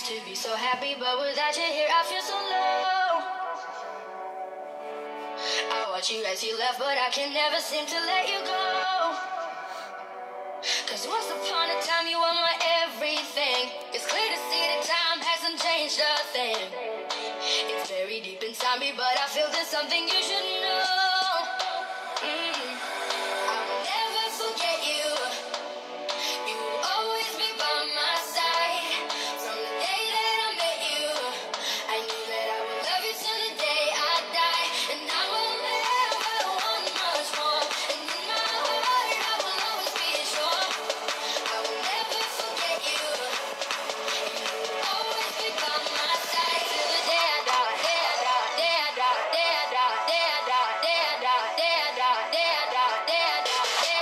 used to be so happy, but without you here, I feel so low. I watch you as you left, but I can never seem to let you go. Cause once upon a time, you were my everything. It's clear to see that time hasn't changed a thing. It's very deep inside me, but I feel there's something you should know. I will never forget you. You will always be by my side. From the day that I met you, I knew that I would love you till the day I die. And I will never want much more. And in my heart, I will always be sure. I will never forget you. You will always be by my side till the day I die. Day I die. Day I die. Day I die. Day I die. Day I die. Day I die. Day I die. Day I die.